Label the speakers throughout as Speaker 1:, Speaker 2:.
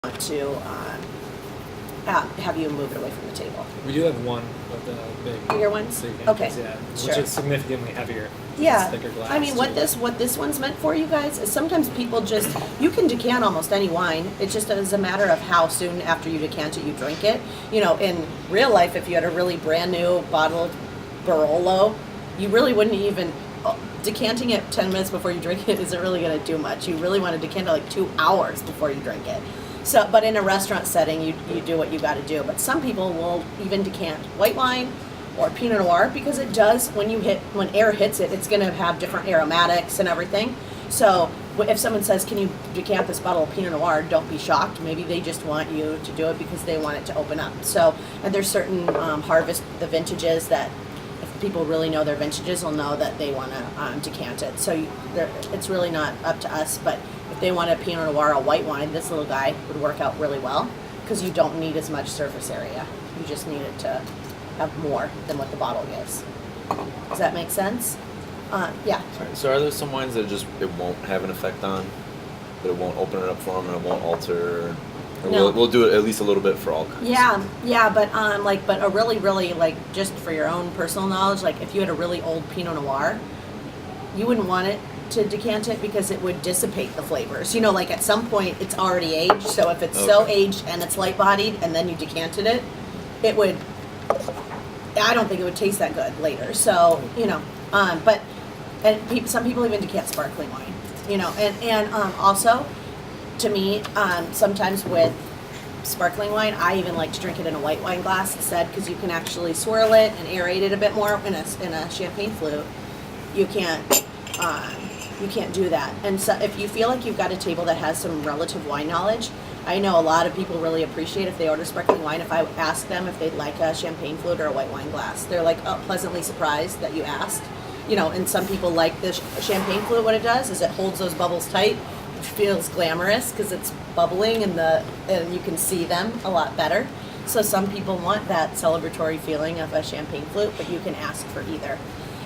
Speaker 1: want to have you move it away from the table.
Speaker 2: We do have one of the big
Speaker 1: Bigger ones?
Speaker 2: big
Speaker 1: Okay,
Speaker 2: Yankees, yeah,
Speaker 1: sure.
Speaker 2: which is significantly heavier.
Speaker 1: Yeah,
Speaker 2: It's thicker glass.
Speaker 1: I mean, what
Speaker 2: too.
Speaker 1: this one's meant for, you guys, is sometimes people just, you can decant almost any wine. It just is a matter of how soon after you decant it, you drink it. You know, in real life, if you had a really brand new bottled Barolo, you really wouldn't even, decanting it 10 minutes before you drink it isn't really going to do much. You really want to decant it like 2 hours before you drink it. So, but in a restaurant setting, you do what you got to do. But some people will even decant white wine or Pinot Noir because it does, when air hits it, it's going to have different aromatics and everything. So if someone says, can you decant this bottle of Pinot Noir, don't be shocked. Maybe they just want you to do it because they want it to open up. So, and there's certain the vintages that if people really know their vintages will know that they want to decant it. So it's really not up to us, but if they want a Pinot Noir, a white wine, this little guy would work out really well because you don't need as much surface area. You just need it to have more than what the bottle gives. Does that make sense? Yeah.
Speaker 3: Sorry. So are there some wines that just it won't have an effect on, that it won't open it up for them and it won't alter? Or
Speaker 1: No.
Speaker 3: we'll do it at least a little bit for all kinds.
Speaker 1: Yeah, but but a really like, just for your own personal knowledge, like if you had a really old Pinot Noir, you wouldn't want it to decant it because it would dissipate the flavors. You know, like at some point it's already aged, so if it's so
Speaker 3: Okay.
Speaker 1: aged and it's light bodied and then you decanted it, it would, I don't think it would taste that good later. So, you know, some people even decant sparkling wine, you know, and also, to me, sometimes with sparkling wine, I even like to drink it in a white wine glass instead because you can actually swirl it and aerate it a bit more. In a champagne flute, you can't do that. And so if you feel like you've got a table that has some relative wine knowledge, I know a lot of people really appreciate if they order sparkling wine. If I ask them if they'd like a champagne flute or a white wine glass, they're like, oh, pleasantly surprised that you asked. You know, and some people like the champagne flute. What it does is it holds those bubbles tight, which feels glamorous because it's bubbling and you can see them a lot better. So some people want that celebratory feeling of a champagne flute, but you can ask for either.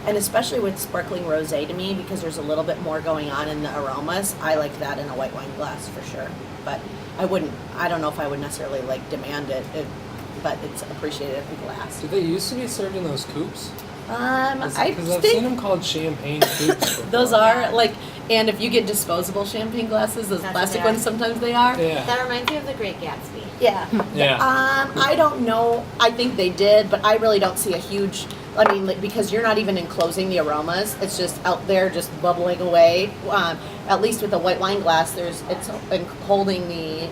Speaker 1: And especially with sparkling rosé to me, because there's a little bit more going on in the aromas, I like that in a white wine glass for sure. But I don't know if I would necessarily like demand it, but it's appreciated if people ask.
Speaker 2: Did they used to be served in those coupes?
Speaker 1: Because
Speaker 2: Because I've seen them called champagne coupes before.
Speaker 1: those are like, and if you get disposable champagne glasses, those
Speaker 4: That's
Speaker 1: plastic
Speaker 4: what they
Speaker 1: ones
Speaker 4: are.
Speaker 1: sometimes they are.
Speaker 2: Yeah.
Speaker 4: That reminds me of the Great Gatsby.
Speaker 1: Yeah.
Speaker 2: Yeah.
Speaker 1: I don't know. I think they did, but I really don't see a huge. I mean, like, because you're not even enclosing the aromas; it's just out there, just bubbling away. At least with a white wine glass, it's holding the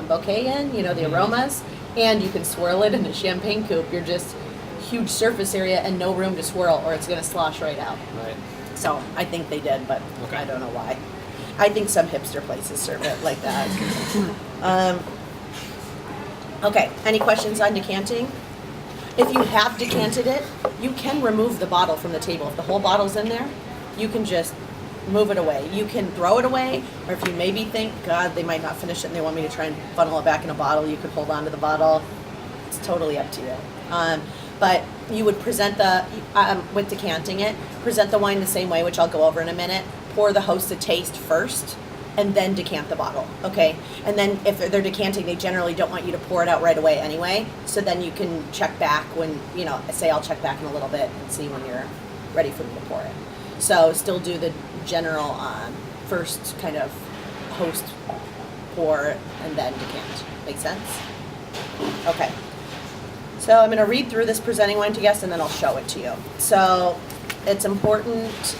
Speaker 1: bouquet in, you know, the aromas, and you can swirl it in a champagne coupe. You're just huge surface area and no room to swirl, or it's going to slosh right out.
Speaker 2: Right.
Speaker 1: So I think they did, but
Speaker 2: Okay.
Speaker 1: I don't know why. I think some hipster places serve it like that. Okay, any questions on decanting? If you have decanted it, you can remove the bottle from the table. If the whole bottle's in there, you can just move it away. You can throw it away, or if you maybe think, God, they might not finish it and they want me to try and funnel it back in a bottle, you could hold on to the bottle. It's totally up to you. But you would present with decanting it, present the wine the same way, which I'll go over in a minute. Pour the host a taste first, and then decant the bottle, okay? And then if they're decanting, they generally don't want you to pour it out right away anyway. So then you can check back when, you know, say I'll check back in a little bit and see when you're ready for me to pour it. So still do the general first kind of host pour and then decant. Make sense? Okay. So I'm going to read through this presenting wine to guests and then I'll show it to you. So it's important,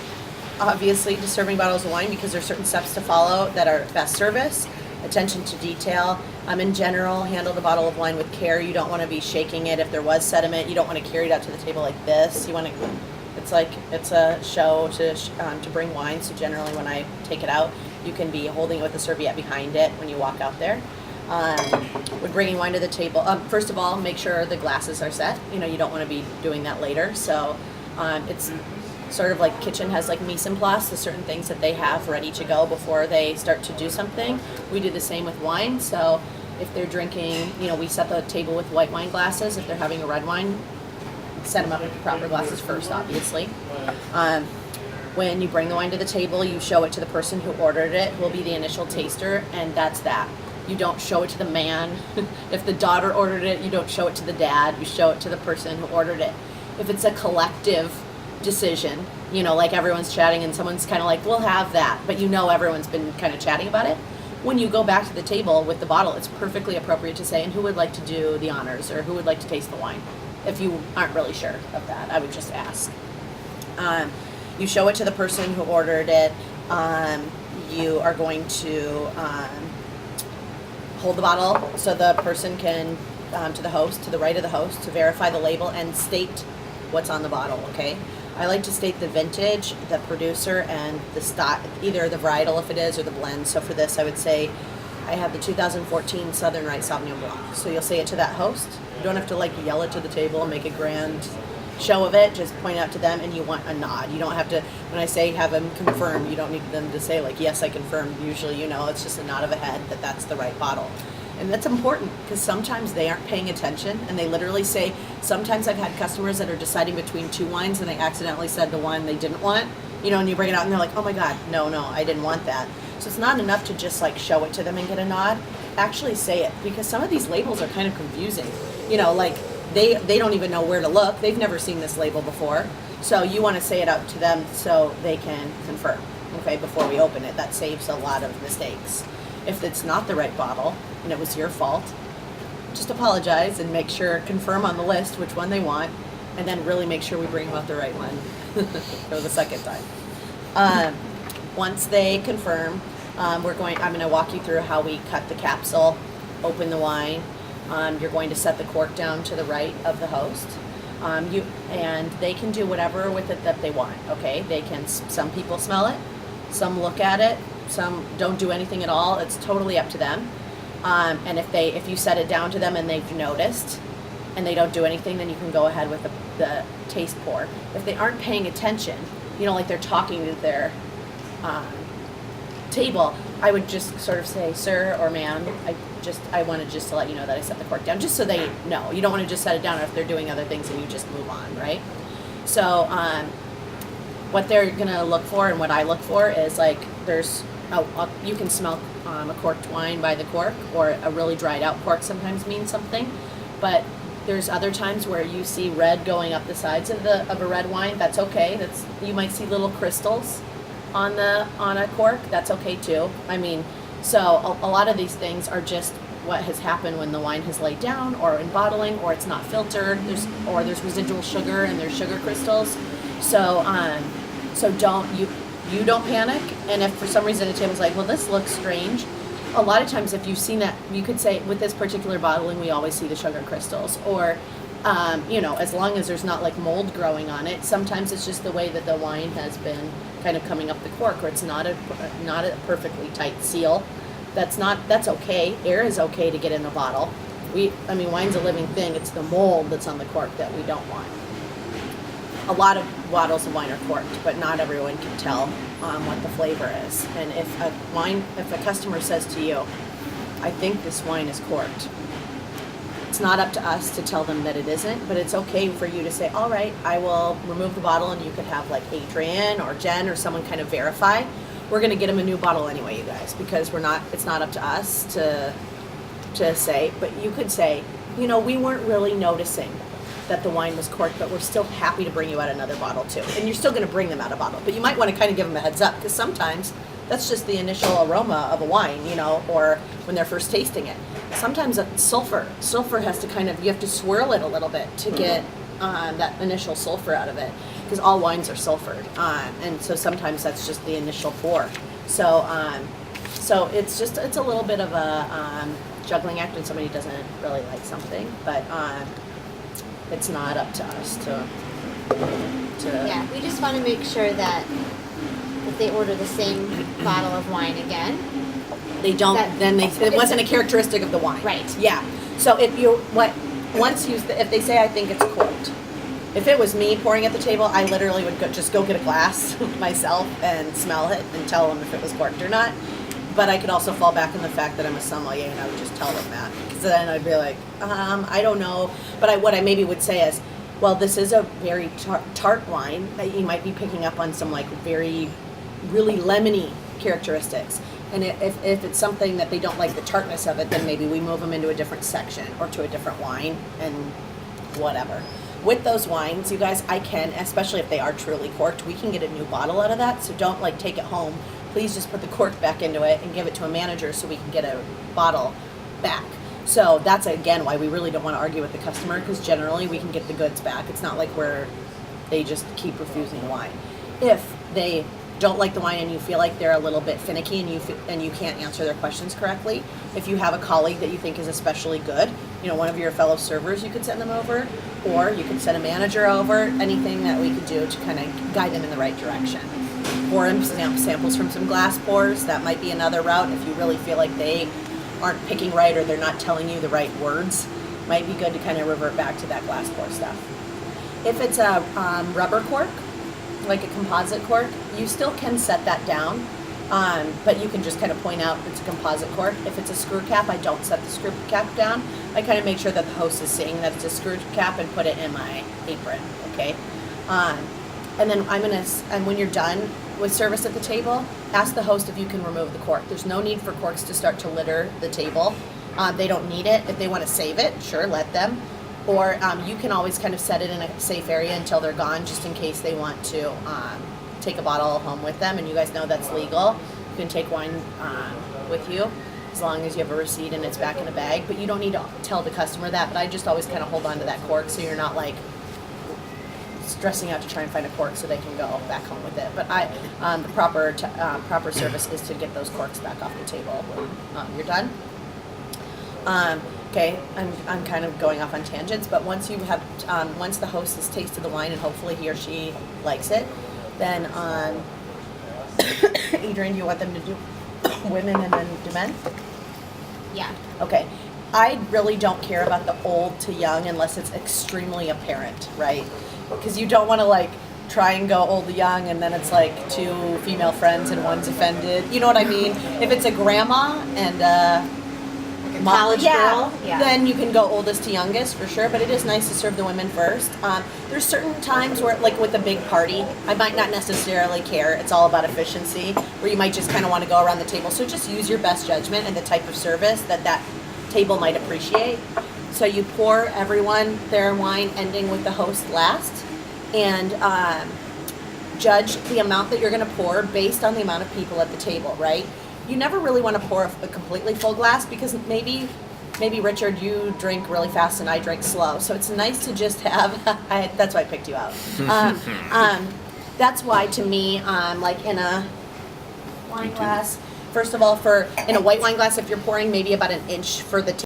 Speaker 1: obviously, to serving bottles of wine because there's certain steps to follow that are best service, attention to detail. In general, handle the bottle of wine with care. You don't want to be shaking it. If there was sediment, you don't want to carry it out to the table like this. You want to, it's a show to bring wine. So generally when I take it out, you can be holding it with a serviette behind it when you walk out there. When bringing wine to the table, first of all, make sure the glasses are set. You know, you don't want to be doing that later. So it's sort of like kitchen has like mise en place, the certain things that they have ready to go before they start to do something. We do the same with wine. So if they're drinking, you know, we set the table with white wine glasses. If they're having a red wine, set them up with the proper glasses first, obviously. When you bring the wine to the table, you show it to the person who ordered it, who will be the initial taster, and that's that. You don't show it to the man. If the daughter ordered it, you don't show it to the dad. You show it to the person who ordered it. If it's a collective decision, you know, like everyone's chatting and someone's kind of like, we'll have that, but you know everyone's been kind of chatting about it. When you go back to the table with the bottle, it's perfectly appropriate to say, and who would like to do the honors, or who would like to taste the wine? If you aren't really sure of that, I would just ask. You show it to the person who ordered it. You are going to hold the bottle so the person can, to the host, to the right of the host, to verify the label and state what's on the bottle, okay? I like to state the vintage, the producer, and the stock, either the varietal if it is, or the blend. So for this, I would say I have the 2014 Southern Rye Sauvignon Blanc. So you'll say it to that host. You don't have to like yell it to the table and make a grand show of it. Just point out to them, and you want a nod. You don't have to, when I say have them confirm, you don't need them to say like, yes, I confirm. Usually, you know, it's just a nod of a head that that's the right bottle. And that's important because sometimes they aren't paying attention, and they literally say, sometimes I've had customers that are deciding between two wines and they accidentally said the one they didn't want, you know, and you bring it out and they're like, oh my God, no, I didn't want that. So it's not enough to just like show it to them and get a nod. Actually say it, because some of these labels are kind of confusing. You know, like they don't even know where to look. They've never seen this label before. So you want to say it out to them so they can confirm, okay, before we open it. That saves a lot of mistakes. If it's not the right bottle and it was your fault, just apologize and make sure, confirm on the list which one they want, and then really make sure we bring them out the right one for the second time. Once they confirm, I'm going to walk you through how we cut the capsule, open the wine. You're going to set the cork down to the right of the host. And they can do whatever with it that they want, okay? They can, some people smell it, some look at it, some don't do anything at all. It's totally up to them. And if you set it down to them and they've noticed and they don't do anything, then you can go ahead with the taste pour. If they aren't paying attention, you know, like they're talking to their table, I would just sort of say, sir or ma'am, I wanted just to let you know that I set the cork down, just so they know. You don't want to just set it down if they're doing other things and you just move on, right? So what they're going to look for and what I look for is like you can smell a corked wine by the cork, or a really dried out cork sometimes means something. But there's other times where you see red going up the sides of a red wine. That's okay. You might see little crystals on a cork. That's okay too. I mean, so a lot of these things are just what has happened when the wine has laid down, or in bottling, or it's not filtered. There's residual sugar and there's sugar crystals. So you don't panic. And if for some reason a table's like, well, this looks strange, a lot of times if you've seen that, you could say, with this particular bottling, we always see the sugar crystals. Or, you know, as long as there's not like mold growing on it, sometimes it's just the way that the wine has been kind of coming up the cork, or it's not a perfectly tight seal. That's okay. Air is okay to get in the bottle. Wine's a living thing. It's the mold that's on the cork that we don't want. A lot of bottles of wine are corked, but not everyone can tell what the flavor is. And if a customer says to you, I think this wine is corked, it's not up to us to tell them that it isn't, but it's okay for you to say, all right, I will remove the bottle, and you could have like Adrian or Jen or someone kind of verify. We're going to get them a new bottle anyway, you guys, because it's not up to us to say, but you could say, you know, we weren't really noticing that the wine was corked, but we're still happy to bring you out another bottle too. And you're still going to bring them out a bottle, but you might want to kind of give them a heads up, because sometimes that's just the initial aroma of a wine, you know, or when they're first tasting it. Sometimes sulfur has to you have to swirl it a little bit to get that initial sulfur out of it, because all wines are sulfured, and so sometimes that's just the initial pour. So it's a little bit of a juggling act when somebody doesn't really like something, but it's not up to us to.
Speaker 4: Yeah, we just want to make sure that if they order the same bottle of wine again,
Speaker 1: they don't. It wasn't a characteristic of the wine.
Speaker 4: Right.
Speaker 1: Yeah. So if they say I think it's corked, if it was me pouring at the table, I literally would just go get a glass myself and smell it and tell them if it was corked or not. But I could also fall back on the fact that I'm a sommelier, and I would just tell them that. Because then I'd be like, I don't know. But what I maybe would say is, well, this is a very tart wine that you might be picking up on some like very, really lemony characteristics. And if it's something that they don't like the tartness of it, then maybe we move them into a different section or to a different wine and whatever. With those wines, you guys, I can, especially if they are truly corked, we can get a new bottle out of that. So don't like take it home. Please just put the cork back into it and give it to a manager so we can get a bottle back. So that's again why we really don't want to argue with the customer, because generally we can get the goods back. It's not like they just keep refusing the wine. If they don't like the wine and you feel like they're a little bit finicky and you can't answer their questions correctly, if you have a colleague that you think is especially good, one of your fellow servers, you could send them over, or you could send a manager over. Anything that we could do to kind of guide them in the right direction. Pour in samples from some glass pours. That might be another route if you really feel like they aren't picking right or they're not telling you the right words. Might be good to kind of revert back to that glass pour stuff. If it's a rubber cork, like a composite cork, you still can set that down, but you can just kind of point out it's a composite cork. If it's a screw cap, I don't set the screw cap down. I kind of make sure that the host is seeing that it's a screw cap and put it in my apron, okay? And then and when you're done with service at the table, ask the host if you can remove the cork. There's no need for corks to start to litter the table. They don't need it. If they want to save it, sure, let them. Or you can always kind of set it in a safe area until they're gone, just in case they want to take a bottle home with them. And you guys know that's legal. You can take wine with you as long as you have a receipt and it's back in a bag. But you don't need to tell the customer that. But I just always kind of hold on to that cork so you're not like stressing out to try and find a cork so they can go back home with it. But the proper service is to get those corks back off the table when you're done. Okay, I'm kind of going off on tangents, but once you have, once the host has tasted the wine and hopefully he or she likes it, then, Adrian, do you want them to do women and then do men?
Speaker 4: Yeah.
Speaker 1: Okay. I really don't care about the old to young unless it's extremely apparent, right? Because you don't want to try and go old to young and then it's like two female friends and one's offended. You know what I mean? If it's a grandma and
Speaker 4: College girl, yeah.
Speaker 1: Then you can go oldest to youngest for sure, but it is nice to serve the women first. There's certain times where, like with a big party, I might not necessarily care. It's all about efficiency, where you might just kind of want to go around the table. So just use your best judgment and the type of service that table might appreciate. So you pour everyone their wine, ending with the host last, and judge the amount that you're going to pour based on the amount of people at the table, right? You never really want to pour a completely full glass because maybe Richard, you drink really fast and I drink slow. So it's nice to just have, that's why I picked you out. That's why to me, like in a wine glass, first of all, in a white wine glass, if you're pouring maybe about an inch for the